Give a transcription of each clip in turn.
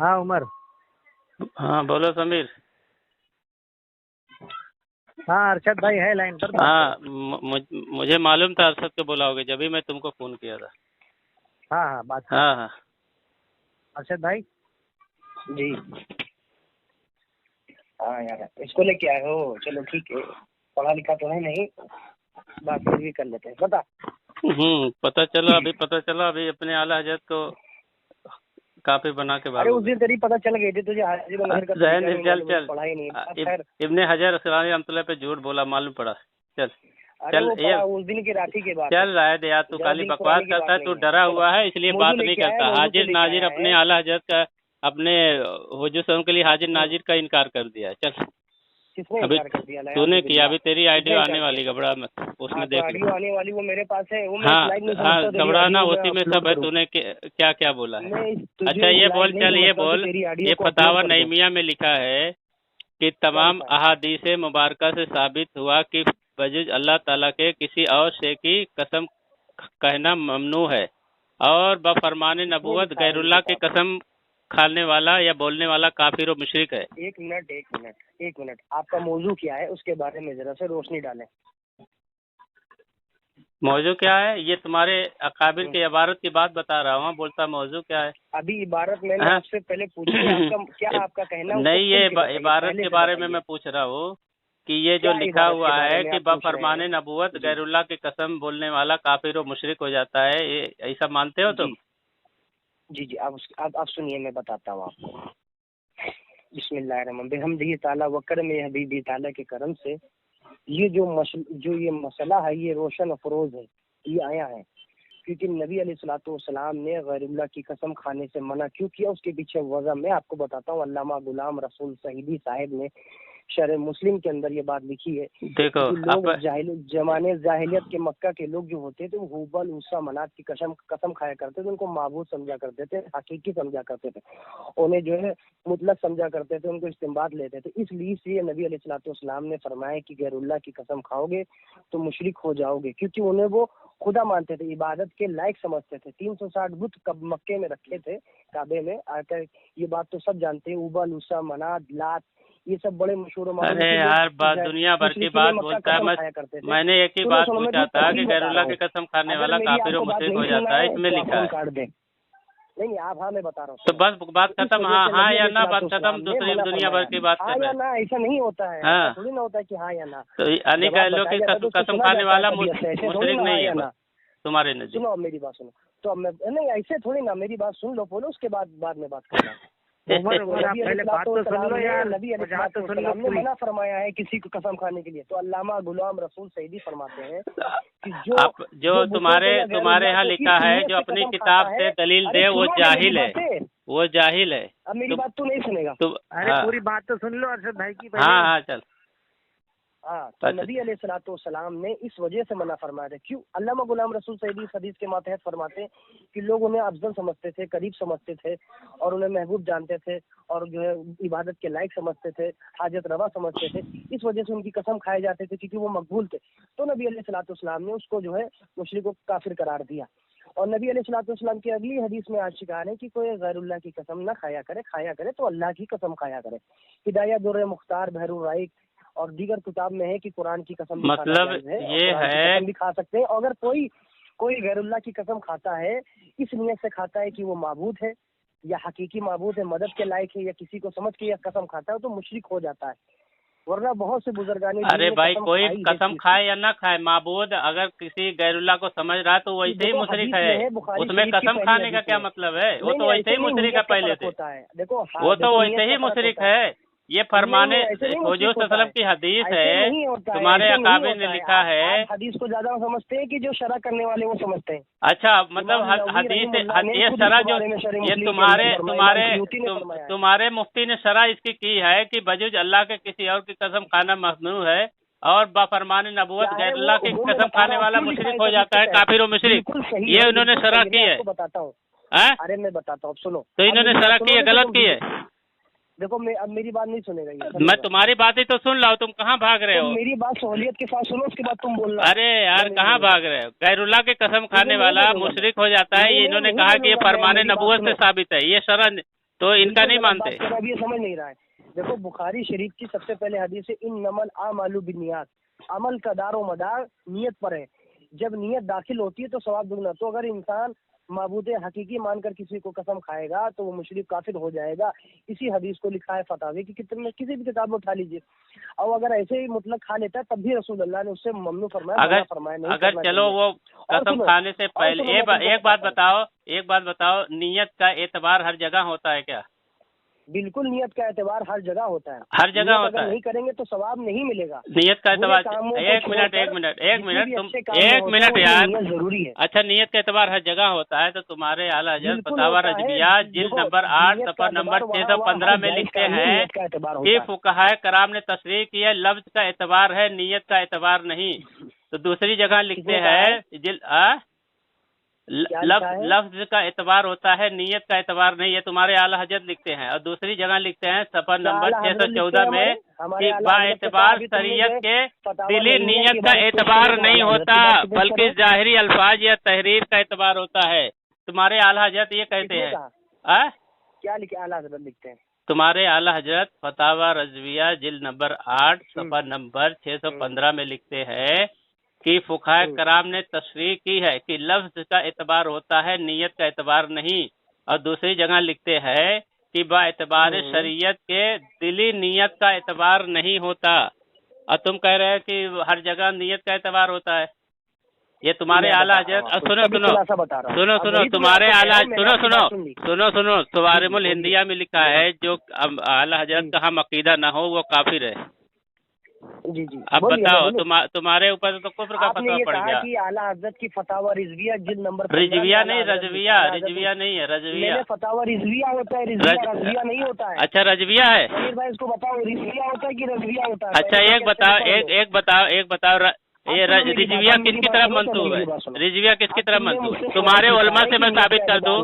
हाँ उमर। हाँ बोलो समीर। हाँ अरशद भाई है लाइन पर, बात हाँ करो। मुझे मालूम था अरशद को बुलाओगे, जब भी मैं तुमको फोन किया था। हाँ हाँ बात करो हाँ हाँ अरशद भाई। जी हाँ यार, इसको लेके आए हो, चलो ठीक है। पढ़ा लिखा तो है नहीं, बात फिर भी कर लेते हैं। बता। पता चला अभी अपने आला हजरत को काफी बना के अरे उस भागोगे। दिन तेरी पता चल गई थी, तुझे हाजिर उमर का तरीका नहीं चल मालूम, चल पढ़ा ही नहीं। खैर, इब्ने हजर असलानी रहमतुल्लाह पे झूठ बोला, मालूम पड़ा। चल अरे वो चल पढ़ा उस दिन की राठी के बाद। चल रहा है यार, तू ज्यादा खाली दिन बकवास पुरानी की करता है, बात तू नहीं है। डरा चलो, हुआ है इसलिए मौजू बात नहीं लेके आया है, करता। मौजू को हाजिर लेके नाजिर आया अपने है। आला हजरत का, अपने हुजूर सल्लल्लाहु के लिए हाजिर नाजिर का इनकार कर दिया है। चल किसने अभी इनकार कर दिया? तूने किया, अभी तेरी किसने आइडियो इनकार आने वाली, किया? घबरा मत, उसमें हाँ तो देख ऑडियो ले। आने वाली वो मेरे पास है, वो मैं हाँ स्लाइड नहीं हाँ, समझता तेरी घबराना ऑडियो में उसी में अपलोड सब है, करूँ। तूने क्या क्या बोला है। मैं तुझे अच्छा ये बोल, स्लाइड नहीं चल ये समझता बोल, कि तेरी ऑडियो ये को अपलोड फतावा कर दूं। नईमिया में लिखा है कि क्या तमाम लिखा है? अहादीस मुबारका से साबित हुआ कि बजुज अल्लाह ताला के किसी और शे की कसम कहना ममनू है, और बफरमान किसने नबूवत लिखा है ये गैरुल्लाह की किताब? कसम खाने वाला या बोलने वाला काफिर व मुशरिक है। एक मिनट, आपका मौजू क्या है उसके बारे में जरा से रोशनी डालें। मौजू क्या है, ये तुम्हारे अकाबिर के इबारत की बात बता रहा हूँ, बोलता मौजू क्या है। अभी इबारत मैंने हाँ? आपसे पहले पूछी, आपका क्या आपका कहना है उसको नहीं, ये खुल के बताइए, इबारत पहले के से बारे में बताइए। मैं पूछ रहा हूँ कि ये जो क्या लिखा इबारत के हुआ बारे है में कि आप पूछ रहे बफरमान हैं? नबूवत जी गैरुल्लाह की कसम बोलने वाला काफिर व मुशरिक हो जाता है, ये ऐसा मानते हो तुम? जी जी जी, आप सुनिए, मैं बताता हूँ आपको। बिस्मिल्लाहिर्रहमानिर्रहीम, बिहम्दिही ताला व करमे हबीबी ताला के करम से ये जो मसला है, ये रोशन अफरोज है, ये आया है। क्योंकि नबी अलैहिस्सलाम ने गैरुल्लाह की कसम खाने से मना क्यों किया, उसके पीछे वजह मैं आपको बताता हूँ। अल्लामा गुलाम रसूल सईदी साहब ने शरह मुस्लिम के अंदर ये बात लिखी है। देखो लोग जमाने जाहिलियत के मक्का के लोग जो होते थे, वो हुबल उसा मनात की कसम खाया करते थे, उनको माबूद समझा करते थे, हकीकी समझा करते थे, उन्हें जो है मुतलक समझा करते थे, उनको इस्तेमाल लेते थे। इसलिए से नबी अलैहिस्सलाम ने फरमाया कि गैरुल्लाह की कसम खाओगे तो मुशरिक हो जाओगे, क्योंकि उन्हें वो खुदा मानते थे, इबादत के लायक समझते थे। 360 बुत कब मक्के में रखे थे, काबे में आकर। ये बात तो सब जानते हैं, उबल उसा मनात लात, ये सब बड़े मशहूर। अरे यार, बात दुनिया भर की बात बोलता है। मैंने एक ही बात पूछा था कि गैरुल्लाह की कसम खाने वाला काफिर व मुशरिक हो जाता है, इसमें लिखा है। नहीं आप, हाँ मैं बता रहा हूँ तो बस बात खत्म। हाँ या ना, बात खत्म। तो सिर्फ दुनिया भर की बात हाँ कर या रहे ना, ऐसा नहीं होता है। हाँ। थोड़ी ना होता है कि हाँ या ना। तो यानी कह लो कि कसम खाने वाला मुशरिक नहीं है बस, तुम्हारे नजदीक। सुनो मेरी बात सुनो, तो मैं नहीं, ऐसे थोड़ी ना, मेरी बात सुन लो बोलो, उसके बाद में बात करना। पहले बात तो सुन लो यार, नबी अलैहिस्सलाम ने मना फरमाया है किसी को कसम खाने के लिए। तो अल्लामा गुलाम रसूल सईदी फरमाते हैं कि जो तुम्हारे यहाँ लिखा है, जो अपनी किताब से दलील दे, वो जाहिल है, वो जाहिल है। अब मेरी बात तू नहीं सुनेगा। अरे पूरी बात तो सुन लो अरशद भाई की पहले। हाँ हाँ चल। हाँ, तो नबी अलैहिस्सलाम ने इस वजह से मना फरमाया था। क्यों? अल्लामा गुलाम रसूल सईदी हदीस के मातहत फरमाते हैं कि लोग उन्हें अफजल समझते थे, करीब समझते थे, और उन्हें महबूब जानते थे, और जो है इबादत के लायक समझते थे, हाजत रवा समझते थे। इस वजह से उनकी कसम खाए जाते थे, क्योंकि वो मकबूल थे। तो नबी अलैहिस्सलाम ने उसको जो है मुशरिक को काफिर करार दिया। और नबी अलैहिस्सलाम की अगली हदीस में आज शिकार है कि कोई गैरुल्लाह की कसम ना खाया करे तो अल्लाह की कसम खाया करे। हिदायत दुर्र मुख्तार, बहरुर राइक और दीगर किताब में है कि कुरान की कसम मतलब ये है भी खा सकते हैं। अगर कोई गैरुल्लाह की कसम खाता है, इस नियत से खाता है कि वो माबूद है या हकीकी माबूद है, मदद के लायक है, या किसी को समझ के या कसम खाता है, तो मुशरिक हो जाता है। वरना बहुत से बुजुर्गानी, अरे भाई, कोई कसम खाए या ना खाए, माबूद अगर किसी गैरुल्लाह को समझ रहा है तो वैसे ही मुशरिक है। उसमें कसम खाने का क्या मतलब है? वो तो वैसे ही मुशरिक है पहले से। देखो वो तो वैसे ही मुशरिक है। ये फरमाने हुजूर सल्लल्लाहु की हदीस है, तुम्हारे अकाबिर ने लिखा है। हदीस को ज्यादा समझते हैं कि जो शरा करने वाले वो समझते हैं। अच्छा, मतलब हदीस, ये शरा जो, ये तुम्हारे मुफ्ती ने शरा इसकी की है कि बजुज अल्लाह के किसी और की कसम खाना ममनू है, और बाफरमान नबूवत गैरुल्लाह की कसम खाने वाला मुशरिक हो जाता है, काफिर व मुशरिक। ये उन्होंने शरा की है। बताता हूँ, अरे मैं बताता हूँ, सुनो। तो इन्होंने शरा की है, गलत की है। देखो, अब मेरी बात नहीं सुनेगा ये। मैं तुम्हारी बात ही तो सुन रहा हूँ, तुम कहाँ भाग रहे हो? मेरी बात सहूलियत के साथ सुनो, उसके बाद तुम बोलना। अरे यार, कहाँ भाग रहे हो? गैरुल्लाह के कसम खाने वाला मुशरिक हो जाता है, ये इन्होंने कहा कि ये फरमाने नबूवत से साबित है। ये शरह तो इनका नहीं मानते। अब ये समझ नहीं रहा है। देखो बुखारी शरीफ की सबसे पहले हदीस है, इन नमल आमालू बिन्नियात, अमल का दारो मदार नियत पर है। जब नियत दाखिल होती है तो सवाब दुगना। तो अगर इंसान माबूद हकीकी मानकर किसी को कसम खाएगा तो वो मुशरिक काफिर हो जाएगा। इसी हदीस को लिखा है फतावे की कितने किसी भी किताब में उठा लीजिए। और अगर ऐसे ही मुतलक खा लेता है तब भी रसूल अल्लाह ने उससे ममनू फरमाया, अगर चलो वो कसम खाने से पहले एक बात बताओ, नियत का एतबार हर जगह होता है क्या? बिल्कुल नियत का एतबार हर जगह होता है, हर जगह होता है। नहीं करेंगे तो सवाब नहीं मिलेगा नियत का एतबार। एक मिनट यार, जरूरी है। अच्छा नियत का एतबार हर जगह होता है तो तुम्हारे आला हज़रत फतावा रज़विया जिल्द नंबर 8 सफ़र नंबर 615 में लिखते हैं कि फुक़हाए कराम ने तस्रीह की है, लफ्ज का एतबार है, नियत का एतबार नहीं। तो दूसरी जगह लिखते हैं लफ्ज का एतबार होता है, नियत का एतबार नहीं है, तुम्हारे आला हजरत लिखते हैं। और दूसरी जगह लिखते हैं सफर नंबर 614 में कि बाएतबार शरीयत के दिली नियत का एतबार नहीं होता, बल्कि जाहिरी अल्फाज या तहरीर का एतबार होता है। तुम्हारे आला हजरत ये कहते हैं। क्या लिखे आला हजरत लिखते हैं? तुम्हारे आला हजरत फतावा रज़विया जिल्द नंबर 8 सफर नंबर 615 में लिखते हैं कि फुक़हाए कराम ने तशरीह की है कि लफ्ज का एतबार होता है, नियत का एतबार नहीं। और दूसरी जगह लिखते हैं कि बाएतबार शरीयत के दिली नियत का एतबार नहीं होता। और तुम कह रहे हैं कि हर जगह नियत का एतबार होता है। ये तुम्हारे आला हज़रत सुनो तुम्हारे आला सुनो तवारिमुल हिंदिया में लिखा है जो आला हज़रत का हम अकीदा न हो वो काफिर है। जी अब बताओ तुम्हारे ऊपर तो कुफ्र का फतवा पड़ गया। कि आला हज़रत की फतावा रिजविया जिल्द नंबर रिजविया नहीं रज़विया नहीं है रज़विया। फतावा रिजविया होता है, रज़विया नहीं होता है। अच्छा रज़विया है। भाई इसको बताओ रिजविया होता है कि रज़विया होता है? अच्छा एक बताओ ये रिजविया किसकी तरफ मंसूब है? रिजविया किसकी तरफ मंसूब है? तुम्हारे उलमा से मैं साबित कर दूं।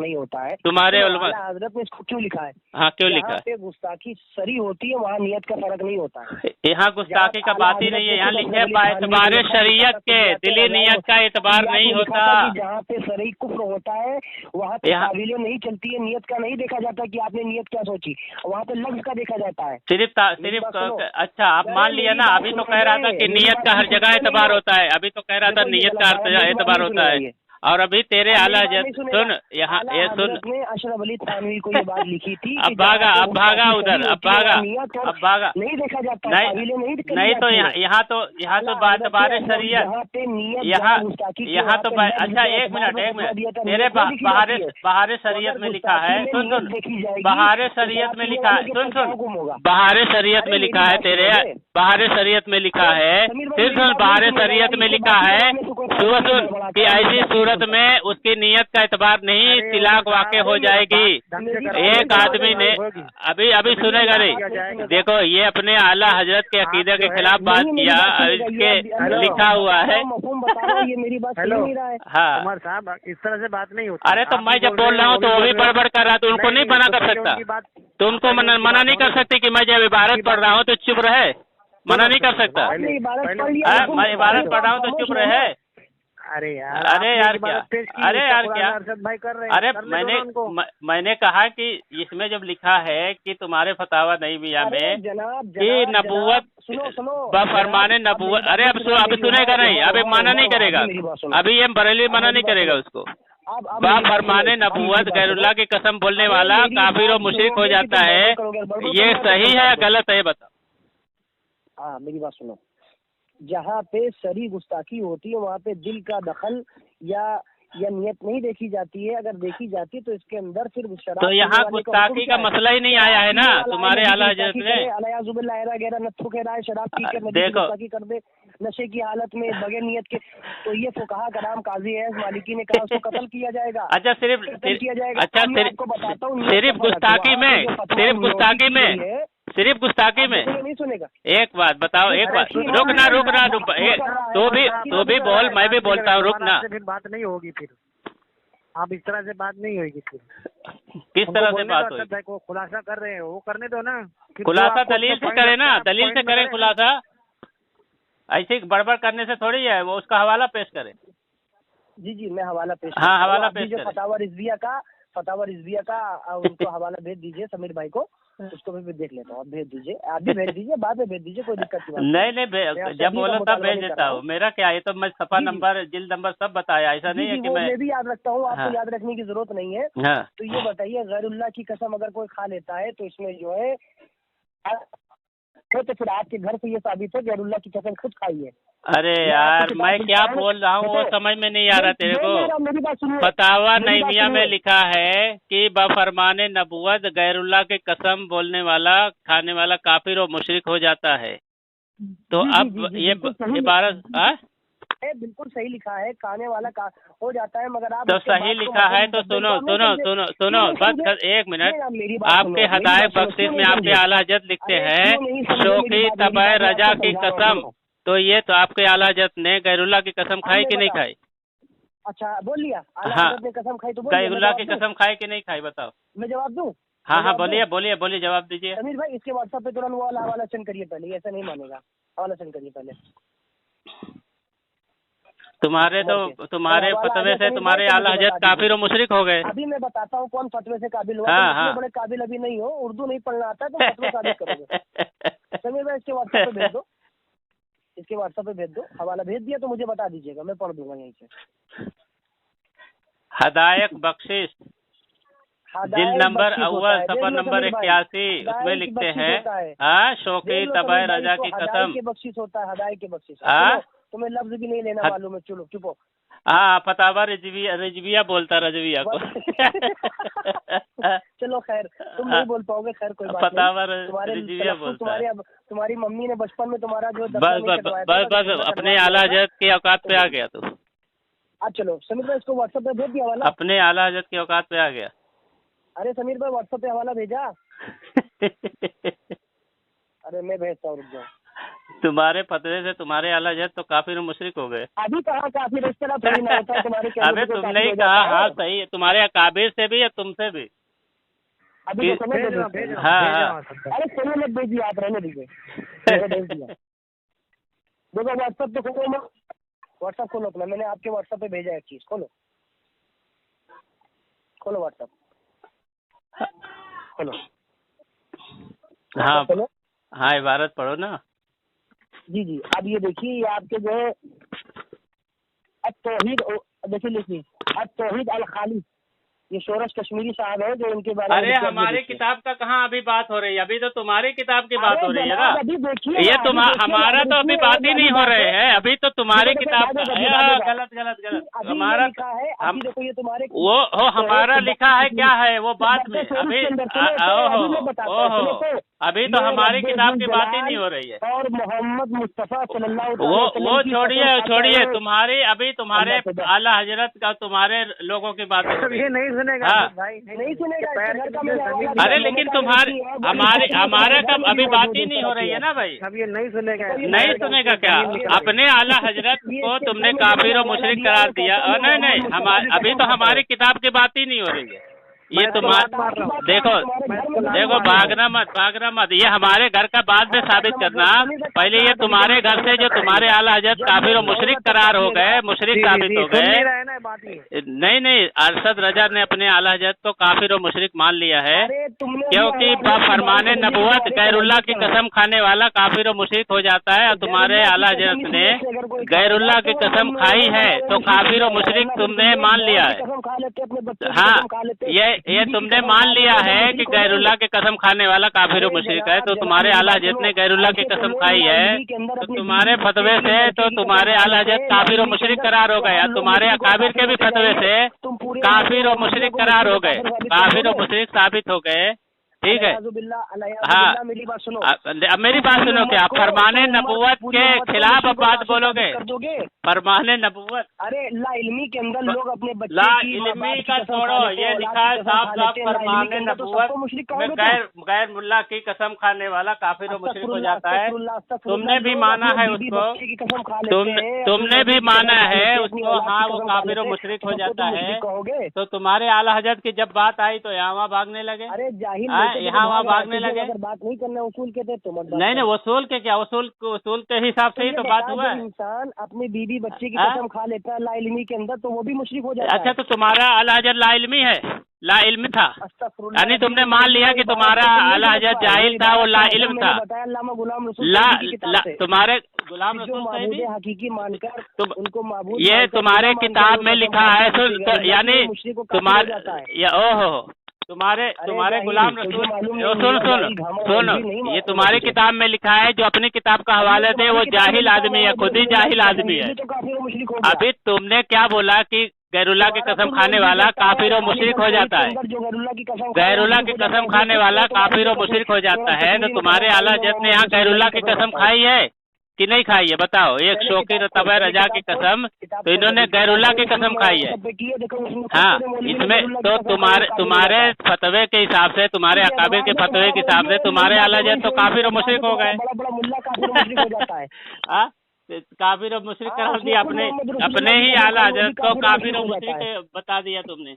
तुम्हारे उलमा हज़रत ने इसको क्यों लिखा है? हाँ क्यों लिखा है? गुस्ताखी सरी होती है, वहाँ नियत का फर्क नहीं होता है। यहाँ गुस्ताखी का बात ही नहीं है। यहाँ लिखे बाएतबार शरीयत के दिली नियत का एतबार नहीं होता। जहाँ पे सरी कुफ्र होता है वहाँ पे तावीलें नहीं चलती है, नियत का नहीं देखा जाता कि आपने नियत क्या सोची, वहाँ पे लफ्ज का देखा जाता है सिर्फ। अच्छा आप मान लिया ना, अभी तो कह रहा था कि नियत का हर जगह एतबार होता है, अभी तो कह रहा था नियत का एतबार होता है। और अभी तेरे आला सुन यहाँ ये सुन अशरफ अली थानवी को ये बात लिखी थी। अब भागा उधर, अब भागा नहीं देखा जाता, नहीं तो यहाँ तो बाएतबार शरीयत यहाँ तो अच्छा एक मिनट तेरे बहारे शरीयत में लिखा है। सुन बहारे शरीयत में लिखा है। सुन बहारे शरीयत में लिखा है, तेरे बहारे शरीयत में लिखा है। फिर सुन बहारे शरीयत में लिखा है सुन कि ऐसी सूरत में उसकी नियत का एतबार नहीं, तिलाक वाक़े हो जाएगी। एक आदमी ने अभी सुनेगा नहीं। देखो ये अपने आला हजरत के अकीदे के खिलाफ बात किया, इसके लिखा हुआ है। हाँ उमर साहब इस तरह से बात नहीं होती। अरे तो मैं जब बोल रहा हूँ तो वो भी बड़बड़ कर रहा, तो उनको नहीं मना कर सकता? तो उनको मना नहीं कर सकती कि मैं जब इबारत पढ़ रहा हूँ तो चुप रहे? मना नहीं कर सकता? मैं इबारत पढ़ रहा हूँ तो चुप रहे? अरे यार क्या भाई कर रहे हैं। अरे मैंने कहा कि इसमें जब लिखा है कि तुम्हारे फतावा नहीं मियाँ में कि नबूवत बफरमाने नबूवत। अरे अब सुनेगा नहीं, अभी मना नहीं करेगा, अभी ये बरेली मना नहीं करेगा उसको। बफरमाने नबूवत गैरुल्लाह की कसम बोलने वाला काफिर और मुशरिक हो जाता है। ये सही है या गलत है बताओ? हाँ मेरी बात सुनो। जहाँ पे सरी गुस्ताखी होती है वहाँ पे दिल का दखल या नियत नहीं देखी जाती है। अगर देखी जाती है तो इसके अंदर फिर शराब। तो यहाँ गुस्ताखी का मसला ही नहीं आया है ना तुम्हारे आला हज़रत ने। शराब पीकर देखो कर दे नशे की हालत में बगैर नियत के, तो ये फुकहा कराम काजी है मालिकी ने कहा उसको कत्ल किया जाएगा। अच्छा सिर्फ गुस्ताखी में नहीं सुनेगा। एक बात बताओ, एक बात रुकना तो भी बोल, मैं भी बोलता हूँ, रुकना। फिर बात नहीं होगी, फिर आप इस तरह से बात नहीं होगी। फिर किस तरह से बात होगी? वो खुलासा कर रहे हैं, वो करने दो ना। खुलासा दलील से करे ना, दलील से करे खुलासा। ऐसे बड़बड़ करने से थोड़ी है, वो उसका हवाला पेश करे। जी मैं हवाला पेश। हाँ हवाला पेश जो फतावा रिजविया का फतावा रिजविया का उनको हवाला भेज दीजिए समीर भाई को, उसको भी देख लेता हूँ। आप भेज दीजिए, आप भी भेज दीजिए, बाद में भेज दीजिए, कोई दिक्कत की बात नहीं, जब बोलो तब भेज देता हूँ। मेरा क्या है, तो मैं सफा नंबर जिल्द नंबर सब बताया, ऐसा नहीं है कि मैं भी याद रखता हूँ, आपको याद रखने की जरूरत नहीं है। हाँ। तो ये बताइए, गैरुल्लाह की कसम अगर कोई खा लेता है तो इसमें जो है तो फिर आपके घर से ये साबित है गैरुल्लाह की कसम खुद खाई है। अरे यार मैं क्या बोल रहा हूँ वो समझ में नहीं आ रहा तेरे को। फतावा नईमिया में लिखा है कि बफरमाने नबुवत गैरुल्लाह की कसम बोलने वाला खाने वाला काफिर और मुशरिक हो जाता है। तो अब ये इबारत बिल्कुल सही लिखा है, खाने वाला का हो जाता है, मगर आप तो सही लिखा है तो सुनो बस एक मिनट। आपके हदायत बख्शिश में आपके आला हज़रत लिखते हैं शौकी तबा रजा की कसम, तो ये तो आपके आला हज़रत ने गैरुल्लाह की कसम खाई कि नहीं खाई? अच्छा बोल लिया, हाँ कसम खाई तो गैरुल्लाह की कसम खाई कि नहीं खाई बताओ। मैं जवाब दूं? हाँ बोलिए जवाब दीजिए। समीर भाई इसके व्हाट्सएप पे तुरंत वो हवाला सेंड करिए पहले, ऐसा नहीं मानेगा, हवाला सेंड करिए पहले। तुम्हारे फतवे से तुम्हारे आला हज़रत काफिर और मुशरिक हो गए। अभी मैं बताता हूँ कौन फतवे से काबिल हुआ। हाँ। बड़े काबिल अभी नहीं हो, उर्दू नहीं पढ़ना आता तो फतवा साबित करोगे। समीर भाई इसके व्हाट्सएप पे भेज दो, इसके व्हाट्सएप पे भेज दो, हवाला भेज दिया तो मुझे बता दीजिएगा, मैं पढ़ दूंगा यहीं से। हदायत बख्शिश जिल नंबर अव्वल सफर नंबर 81 उसमें लिखते हैं शौकी तबा रजा की कसम के बख्शिश होता है, हदायत के बख्शिश। तुम्हें लफ्ज भी नहीं लेना मालूम है, चलो चुप हो। हाँ फतावा रिजविया बोलता रजविया को। चलो खैर, तुम नहीं बोल पाओगे, खैर कोई बात फतावा रिजविया बोलता है। तुम्हारी मम्मी ने बचपन में तुम्हारा जो बस अपने आला हज़रत की औकात पे आ गया तू। अब चलो समीर भाई इसको व्हाट्सएप पे भेज दिया वाला, अपने आला हज़रत की औकात पे आ गया। अरे समीर भाई व्हाट्सएप पे हवाला भेजा। अरे मैं भेजता हूँ, रुक जाओ। तुम्हारे फतवे से तुम्हारे आला हज़रत तो काफिर मुशरिक हो गए। अभी कहा काफिर, इस तरह थोड़ी ना होता है तुम्हारे। अबे तुमने ही कहा, हाँ सही है, तुम्हारे अकाबिर से भी या तुमसे भी। अभी हाँ अरे खोलो मत भेजिए, आप रहने दीजिए, देखो व्हाट्सएप पे खोलो मत, व्हाट्सएप खोलो अपना, मैंने आपके व्हाट्सएप पे भेजा एक चीज, खोलो व्हाट्सएप खोलो। हाँ इबारत पढ़ो ना। जी अब ये देखिए, ये आपके जो है तौहीद, देखिए लिखिए तौहीद अल खालिद, ये शोरश कश्मीरी साहब है जो इनके बारे में। अरे हमारी किताब का कहाँ अभी बात हो रही है, अभी तो तुम्हारी किताब की बात हो रही है ना। अभी देखिए ये हमारा तो अभी बात ही नहीं हो रहे हैं, अभी तो तुम्हारी किताब का गलत हमारा देखो ये तुम्हारे वो हमारा लिखा है क्या है वो बात में अभी अभी तो हमारी किताब की बात ही नहीं हो रही है। और मोहम्मद मुस्तफा सल्लल्लाहु वो छोड़िए तुम्हारी अभी तुम्हारे आला हज़रत का तुम्हारे लोगों की बात नहीं सुनेगा भाई, नहीं सुनेगा। अरे लेकिन तुम्हारे हमारा कब अभी बात ही नहीं हो रही है ना भाई। अब ये नहीं सुनेगा। नहीं सुनेगा क्या? अपने आला हज़रत को तुमने काफिर और मुशरिक करार दिया। नहीं अभी तो हमारी किताब की बात ही नहीं हो रही है। ये देखो भागना मत, ये हमारे घर का बाद में साबित करना। पहले ये तुम्हारे घर से जो तुम्हारे आला हज़रत काफिर और मुशरिक करार हो गए, मुशरिक साबित हो गए। नहीं अरशद रजा ने अपने आला हज़रत को काफिर और मुशरिक मान लिया है, क्योंकि फरमाने नबुवत गैरुल्लाह की कसम खाने वाला काफिर और मुशरिक हो जाता है। और तुम्हारे आला हज़रत ने गैरुल्लाह की कसम खाई है तो काफिर और मुशरिक तुमने मान लिया है। हाँ ये तुमने मान लिया है कि गैरुल्लाह की कसम खाने वाला काफिर और मुशरिक है, तो तुम्हारे आला हज़रत ने गैरुल्लाह की कसम खाई है, तो तुम्हारे फतवे से तो तुम्हारे आला हज़रत काफिर और मुशरिक करार हो गए। तुम्हारे अकाबिर के भी फतवे से काफिर और मुशरिक करार हो गए, काफिर और मुशरिक साबित हो गए। ठीक है। हाँ मेरी बात सुनो, अब मेरी बात सुनो, क्या फरमाने नबुवत के खिलाफ अब बात बोलोगे? फरमाने नबुवत, अरे ला इल्मी के अंदर लोग अपने बच्चे ला इल्मी का छोड़ो, ये लिखा है साफ फरमाने नबुवत में गैर मुल्ला की कसम खाने वाला काफिर और मुशरिक हो जाता है। तुमने भी माना है उसको, तुमने भी माना है उसको। हाँ वो काफिर और मुशरिक हो जाता है। तो तुम्हारे आला हज़रत की जब बात आई तो यहाँ भागने लगे। अरे जाहिल यहाँ वहाँ भागने लगे। अगर बात नहीं करना उसूल के थे तो मत बात नहीं करो। वसूल के क्या, वसूल के हिसाब से ही तो बात हुआ है। इंसान अपनी बीवी बच्चे की हाँ? कसम खा लेता है लाइल्मी के अंदर तो वो भी मुशरिक हो जाता है। अच्छा, तो तुम्हारा आला हजरत ला इल्मी है, ला इल्म था, अस्तगफिरुल्लाह। यानी तुमने मान लिया कि तुम्हारा आला हजरत जाहिल था, वो ला इल्म था। बताया अल्लामा गुलाम रसूल ला सईदी की किताब से तुम्हारे गुलाम जो रसूल माबूद सईदी हकीकी मानकर उनको माबूद ये मानकर तुम्हारे खुदा किताब मानकर में वो लिखा कसम है, खा लेगा, सुन, यानी मुशरिक को काफिर हो जाता है। ओहो तुम्हारे गुलाम रसूल सुनो, ये तुम्हारी किताब में लिखा है, जो अपनी किताब का हवाला दे वो जाहिल आदमी है, खुद ही जाहिल आदमी है। अभी तुमने क्या बोला कि गैरुल्लाह की कसम खाने वाला काफिर और मुशरिक हो जाता है। गैरुल्लाह की कसम खाने वाला काफिर और मुशरिक हो जाता है, तो तुम्हारे आला हजरत ने यहाँ गैरुल्लाह की कसम खाई है कि नहीं खाई है, बताओ। एक शौकीर तब रजा की कसम, तो इन्होंने गैरुल्लाह की कसम खाई है। हाँ, इसमें तो तुम्हारे फतवे के हिसाब से, तुम्हारे अकाबिर के फतवे के हिसाब से तुम्हारे आला हजरत तो काफिर और मुशरिक हो गए। काफिर और मुशरिक करार दिया, अपने ही आला हजरत को काफिर और मुशरिक बता दिया तुमने।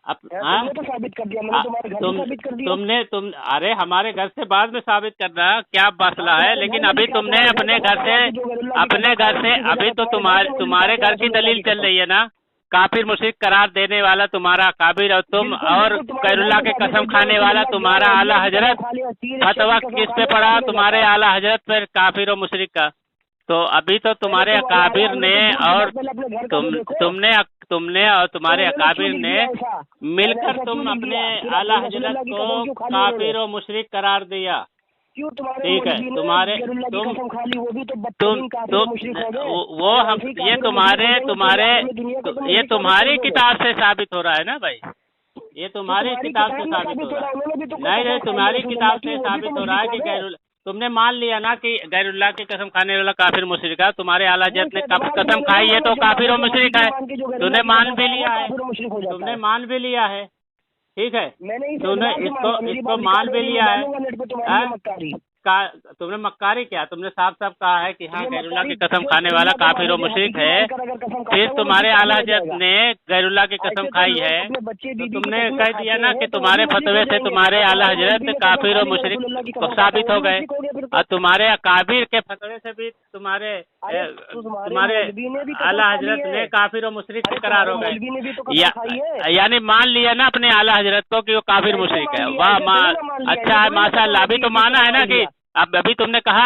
तो साबित कर दिया मैंने, तुम्हारे घर में साबित कर दिया। अरे हमारे घर से बाद में साबित करना क्या मसला है, लेकिन अभी तुमने अपने घर से अभी तो तुम्हारे घर की दलील चल रही है ना, काफिर मुशरिक करार देने वाला तुम्हारा काबिर और तुम, और गैरुल्लाह के कसम खाने वाला तुम्हारा आला हजरत। फतवा किस पे पड़ा? तुम्हारे आला हजरत पर काफिर और मुशरिक का। तो अभी तो तुम्हारे अकाबिर ने और तुमने और तुम्हारे अकाबिर ने मिलकर तुम अपने आला हजरत को काफिर और मुशरिक करार दिया। ठीक है, ये तुम्हारी किताब से साबित हो रहा है ना भाई, ये तुम्हारी किताब से साबित हो रहा है। नहीं, तुम्हारी किताब से साबित हो रहा है कि तुमने मान लिया ना कि गैरुल्लाह की कसम खाने वाला काफिर मुशरिक है। तुम्हारे आला हजरत ने कसम खाई है तो काफिर और मुशरिक है, तुमने मान भी लिया है, ठीक है, तुमने इसको मान भी लिया है। तुमने मक्कारी क्या, तुमने साफ साफ कहा है कि हाँ गैरुल्लाह की कसम खाने वाला काफिर और मुशरिक है। फिर तुम्हारे आला हजरत ने गैरुल्लाह की कसम खाई है, तो तुमने कह दिया ना कि तुम्हारे फतवे से तुम्हारे आला हजरत काफिर और मुशरिक को साबित हो गए, और तुम्हारे अकाबिर के फतवे से भी तुम्हारे आला हजरत ने काफिर और मुशरिक से करार हो गए। यानी मान लिया ना अपने आला हजरत को कि वो काफिर मुशरिक है। वाह, अच्छा है, माशाअल्लाह। अभी तो माना है ना कि अब अभी तुमने कहा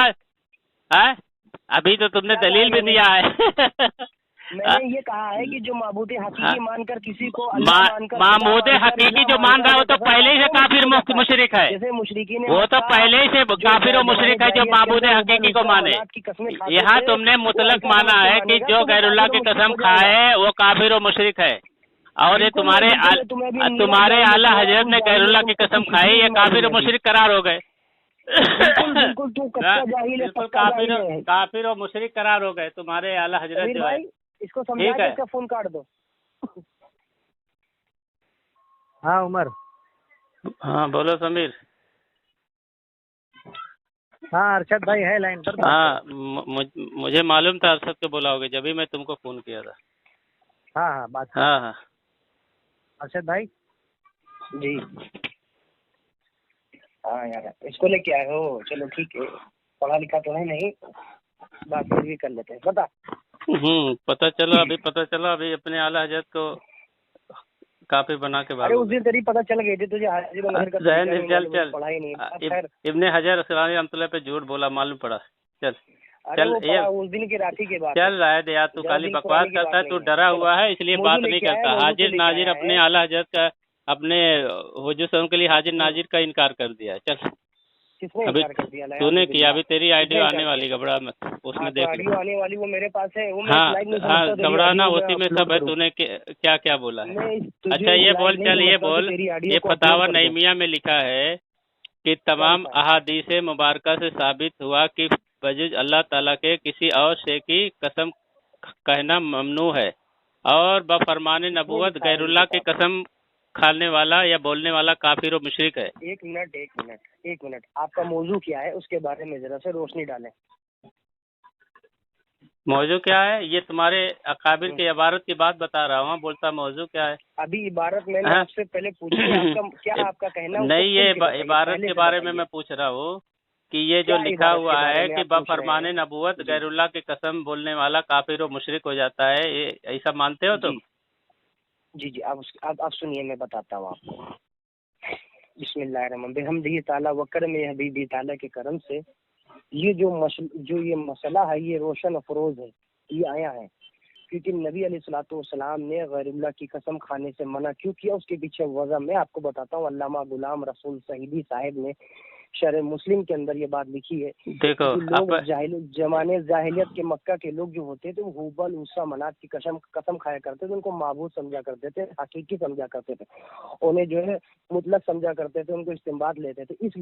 है, अभी तो तुमने दलील भी दिया है। मैंने ये कहा है कि जो माबूद हकीकी मानकर किसी को माबूद हकीकी जो मान रहा है वो तो पहले ही से काफिर मुशरिक है, जैसे मुशरिकीन वो तो पहले ही से काफिर और मुशरिक है जो माबूद हकीकी को माने। यहाँ तुमने मुतलक माना है कि जो गैरुल्लाह की कसम खाए वो काफिर और मुशरिक है, और ये तुम्हारे आला हजरत ने गैरुल्लाह की कसम खाई, ये काफिर और मुशरिक करार हो गए। बिल्कुल तू कच्चा जाहिल है, पक्का जाहिल है। काफिर और मुशरिक करार हो गए तुम्हारे आला हजरत जो है। इसको समझा के इसका फोन काट दो। हाँ उमर। हाँ बोलो समीर। हाँ अरशद भाई है लाइन पर। हाँ मुझे मालूम था अरशद को बुलाओगे, जब भी मैं तुमको फोन किया था। हाँ बात। हाँ अरशद भाई जी। हाँ यार इसको लेके आए हो, चलो ठीक है, पढ़ा लिखा तो है नहीं, बात फिर भी कर लेते हैं। बता। पता चला अभी अपने आला हजरत को काफी बना के अरे उस दिन तेरी पता चल गई थी तुझे हाजिर पढ़ाई नहीं। इब्ने हजर असलानी रहमतुल्लाह पे झूठ बोला, मालूम पड़ा। चल ये उस दिन की रात की बात चल रहा है यार, तू खाली बकवास करता है, तू डरा हुआ है इसलिए बात नहीं करता। हाजिर नाजिर अपने आला हजरत का, अपने हुजूर के लिए हाजिर नाजिर का इनकार कर दिया है। चल अभी तूने किया, अभी तेरी आइडियो आने वाली, घबरा मत, उसमें देख आने वाली वो मेरे पास है। हाँ घबराना, उसी में सब है। तूने क्या क्या बोला है? अच्छा ये बोल, ये फतावा नईमिया में लिखा है कि तमाम अहादीस मुबारका से साबित हुआ कि बजुज अल्लाह ताला के किसी और शे की कसम कहना ममनू है, और बफरमान नबूवत गैरुल्लाह की कसम खाने वाला या बोलने वाला काफिर और मुशरिक है। एक मिनट आपका मौजू क्या है उसके बारे में जरा से रोशनी डालें। मौजू क्या है? ये तुम्हारे अकाबिर की इबारत की बात बता रहा हूँ, बोलता मौजू क्या है? अभी इबारत मैंने हाँ? आपसे पहले पूछी, आपका क्या आपका कहना है, उसको नहीं, ये खुल के बताइए, इबारत पहले के से बारे में बताइए। मैं पूछ रहा हूँ कि ये जो क्या लिखा इबारत के हुआ बारे है में कि आप पूछ रहे बफरमान हैं? नबूवत जी गैरुल्लाह की कसम बोलने वाला काफिर और मुशरिक हो जाता है, ये ऐसा मानते हो तुम? जी जी, आप सुनिए, मैं बताता हूँ आपको। बिस्मिल्लाहिर्रहमानिर्रहीम, बिहम्दिही ताला व करमे हबीबी ताला के करम से ये ये मसला है, ये रोशन अफरोज है, ये आया है। क्योंकि नबी अलैहिस्सलाम ने गैरुल्लाह की कसम खाने से मना क्यों किया, उसके पीछे वजह मैं आपको बताता हूँ। अल्लामा गुलाम रसूल सईदी साहब ने शरह मुस्लिम के अंदर ये बात लिखी है। देखो कि लोग आप जमाने जाहिलियत के मक्का के लोग जो होते थे, वो हुबल उस्सा मनात की कसम खाया करते थे, उनको माबूद समझा करते थे, हकीकी समझा करते थे, उन्हें जो है मुतलक समझा करते थे, उनको इस्तेमाल लेते थे। इस